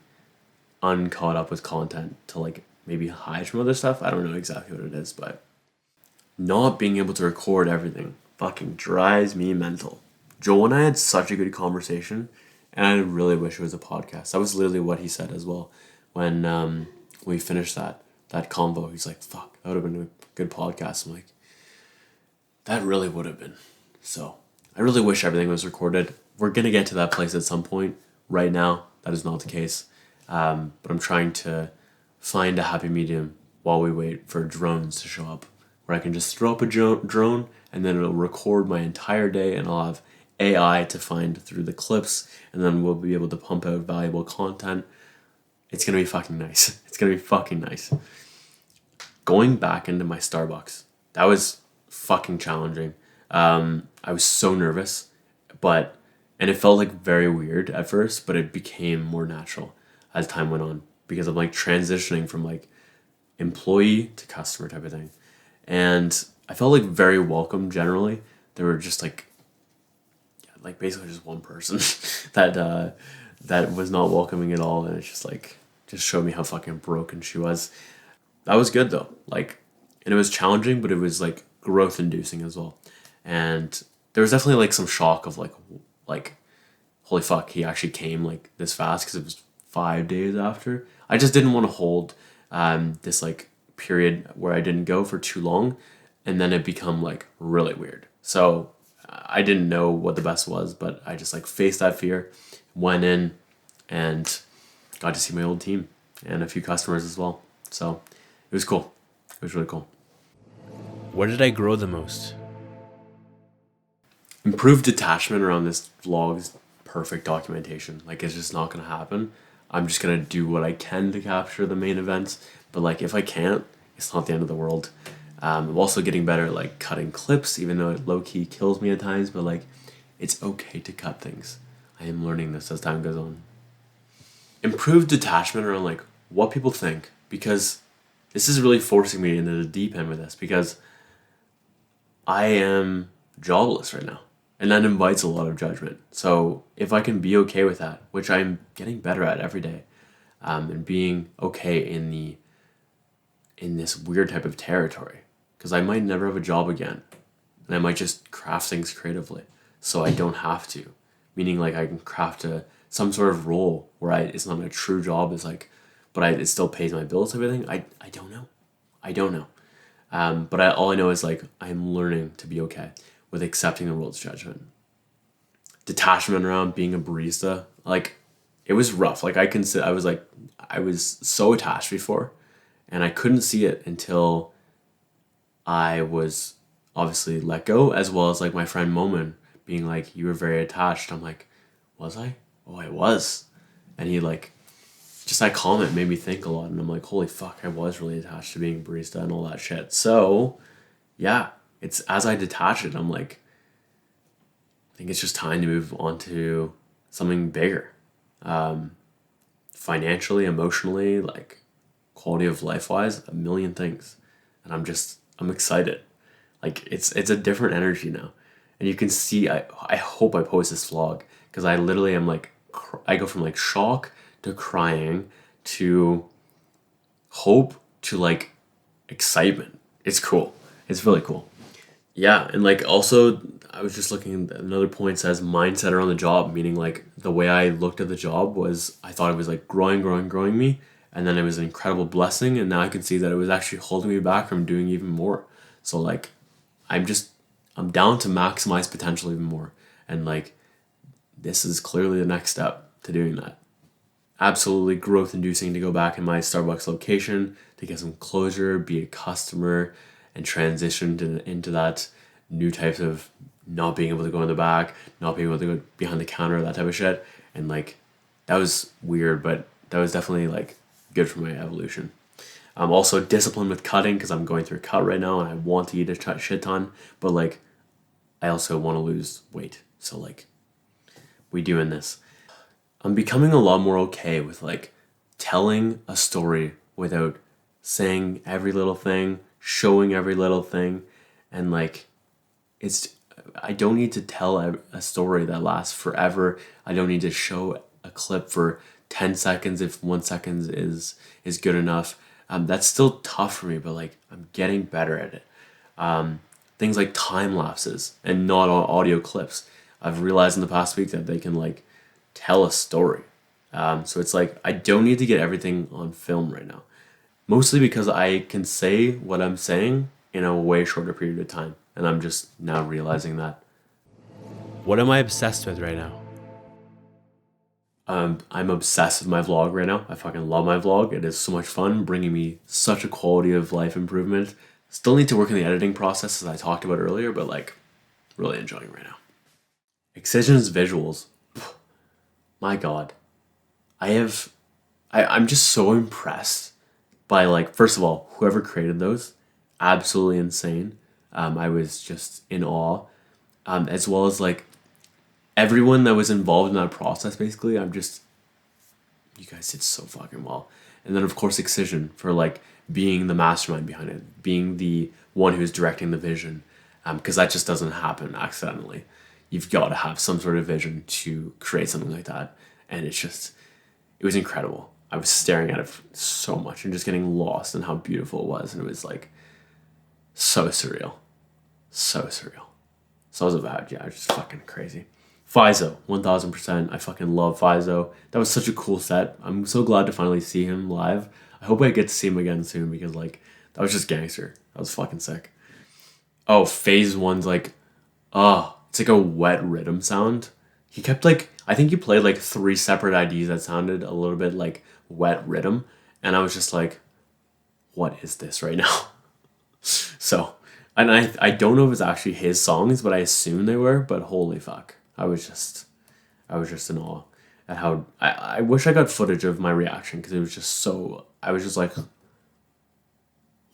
uncaught up with content to like maybe hide from other stuff. I don't know exactly what it is, but not being able to record everything fucking drives me mental. Joel and I had such a good conversation, and I really wish it was a podcast. That was literally what he said as well when we finished that convo. He's like, "Fuck, that would have been a good podcast." I'm like, "That really would have been." So I really wish everything was recorded. We're gonna get to that place at some point. Right now, that is not the case. But I'm trying to find a happy medium while we wait for drones to show up, where I can just throw up a drone and then it'll record my entire day, and I'll have AI to find through the clips, and then we'll be able to pump out valuable content. It's gonna be fucking nice. It's gonna be fucking nice. Going back into my Starbucks, that was fucking challenging. I was so nervous, but and it felt like very weird at first, but it became more natural as time went on because I'm like transitioning from like employee to customer type of thing. And I felt like very welcome generally. There were just like basically just one person that was not welcoming at all, and it's just like just showed me how fucking broken she was. That was good though. Like, and it was challenging, but it was like growth inducing as well. And there was definitely like some shock of like holy fuck, he actually came like this fast because it was 5 days after. I just didn't want to hold this like period where I didn't go for too long, and then it become like really weird. So I didn't know what the best was, but I just like faced that fear, went in, and got to see my old team and a few customers as well. So it was cool. It was really cool. Where did I grow the most? Improved detachment around this vlog's perfect documentation. Like, it's just not gonna happen. I'm just gonna do what I can to capture the main events, but like if I can't, it's not the end of the world. I'm also getting better at like cutting clips, even though it low key kills me at times. But like, it's okay to cut things. I am learning this as time goes on. Improved detachment around like what people think, because this is really forcing me into the deep end with this, because I am jobless right now, and that invites a lot of judgment. So if I can be okay with that, which I'm getting better at every day, and being okay in this weird type of territory, because I might never have a job again, and I might just craft things creatively, so I don't have to. Meaning, like, I can craft some sort of role where it's not a true job. It's like, but it still pays my bills. Everything. I don't know. I don't know. But all I know is like I'm learning to be okay with accepting the world's judgment. Detachment around being a barista, like it was rough. Like I was so attached before, and I couldn't see it until I was obviously let go, as well as like my friend Momin being like, "You were very attached." I'm like, "Was I? Oh, I was." And he like just that comment made me think a lot, and I'm like, holy fuck, I was really attached to being a barista and all that shit. So yeah, it's as I detach it, I'm like, I think it's just time to move on to something bigger, financially, emotionally, like quality of life wise, a million things. And I'm excited. Like it's a different energy now, and you can see. I hope I post this vlog, because I literally am like I go from like shock to crying to hope to like excitement. It's cool. It's really cool. Yeah, and like also I was just looking at another point says mindset around the job, meaning like the way I looked at the job was I thought it was like growing me, and then it was an incredible blessing, and now I can see that it was actually holding me back from doing even more. So like I'm just I'm down to maximize potential even more, and like this is clearly the next step to doing that. Absolutely growth inducing to go back in my Starbucks location to get some closure, be a customer, and transition into that new types of not being able to go in the back, not being able to go behind the counter, that type of shit. And like that was weird, but that was definitely like good for my evolution. I'm also disciplined with cutting because I'm going through a cut right now and I want to eat a shit ton, but like I also want to lose weight. So like we doing this. I'm becoming a lot more okay with like telling a story without saying every little thing, showing every little thing, and like it's I don't need to tell a story that lasts forever. I don't need to show a clip for 10 seconds if 1 second is good enough. That's still tough for me, but like I'm getting better at it. Things like time lapses and not audio clips. I've realized in the past week that they can like tell a story. So it's like I don't need to get everything on film right now. Mostly because I can say what I'm saying in a way shorter period of time. And I'm just now realizing that. What am I obsessed with right now? I'm obsessed with my vlog right now. I fucking love my vlog. It is so much fun, bringing me such a quality of life improvement. Still need to work in the editing process as I talked about earlier, but like really enjoying it right now. Excision's visuals. My God. I'm just so impressed by like, first of all, whoever created those, absolutely insane. I was just in awe. As well as like everyone that was involved in that process, basically. You guys did so fucking well. And then of course Excision for like being the mastermind behind it, being the one who's directing the vision, because that just doesn't happen accidentally. You've got to have some sort of vision to create something like that, and it was incredible. I was staring at it so much and just getting lost in how beautiful it was, and it was like so surreal, so surreal. So I was about, yeah, it was just fucking crazy. Fizo, 1000%. I fucking love Fizo. That was such a cool set. I'm so glad to finally see him live. I hope I get to see him again soon because, like, that was just gangster. That was fucking sick. Oh, Phase One's like, it's like a wet rhythm sound. He kept like, I think he played like 3 separate IDs that sounded a little bit like wet rhythm. And I was just like, what is this right now? So, and I don't know if it's actually his songs, but I assume they were, but holy fuck. I was just in awe at how, I wish I got footage of my reaction because it was just so, I was just like,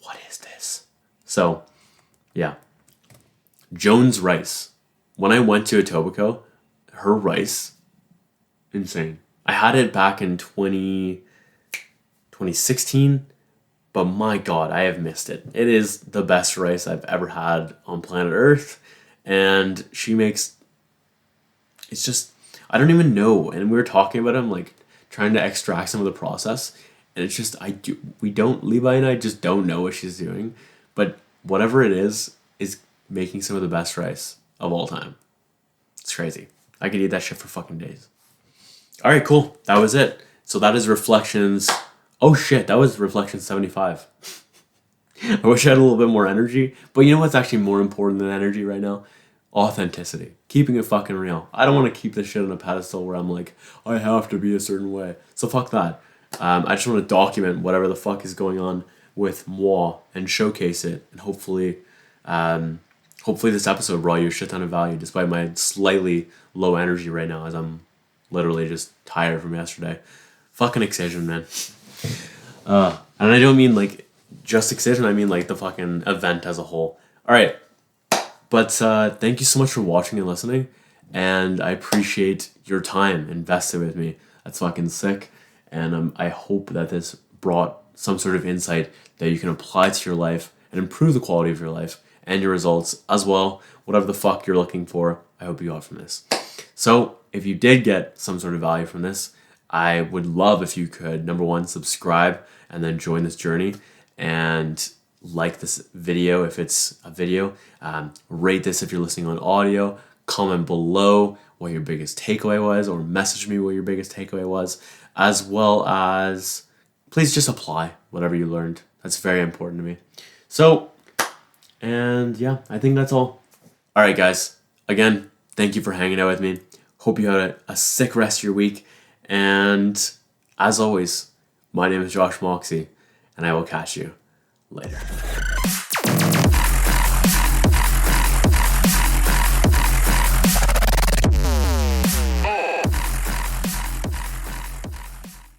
what is this? So, yeah. Joan's rice. When I went to Etobicoke, her rice, insane. I had it back in 2016, but my God, I have missed it. It is the best rice I've ever had on planet Earth, and she makes, it's just, I don't even know. And we were talking about it, I'm like trying to extract some of the process, and it's just, Levi and I just don't know what she's doing, but whatever it is making some of the best rice of all time. It's crazy. I could eat that shit for fucking days. All right, cool. That was it. So that is Reflections. Oh shit, that was Reflections 75. I wish I had a little bit more energy, but you know what's actually more important than energy right now? Authenticity. Keeping it fucking real. I don't want to keep this shit on a pedestal where I'm like, I have to be a certain way. So fuck that. I just want to document whatever the fuck is going on with moi and showcase it, and hopefully this episode brought you a shit ton of value despite my slightly low energy right now as I'm literally just tired from yesterday. Fucking Excision, man. And I don't mean like just Excision, I mean like the fucking event as a whole. Alright. But thank you so much for watching and listening, and I appreciate your time invested with me. That's fucking sick, and I hope that this brought some sort of insight that you can apply to your life and improve the quality of your life and your results as well. Whatever the fuck you're looking for, I hope you got from this. So if you did get some sort of value from this, I would love if you could, number one, subscribe and then join this journey, and like this video if it's a video, rate this if you're listening on audio, comment below what your biggest takeaway was, or message me what your biggest takeaway was, as well as please just apply whatever you learned. That's very important to me. So, and yeah, I think that's all. All right, guys. Again, thank you for hanging out with me. Hope you had a sick rest of your week. And as always, my name is Josh Moxey, and I will catch you later.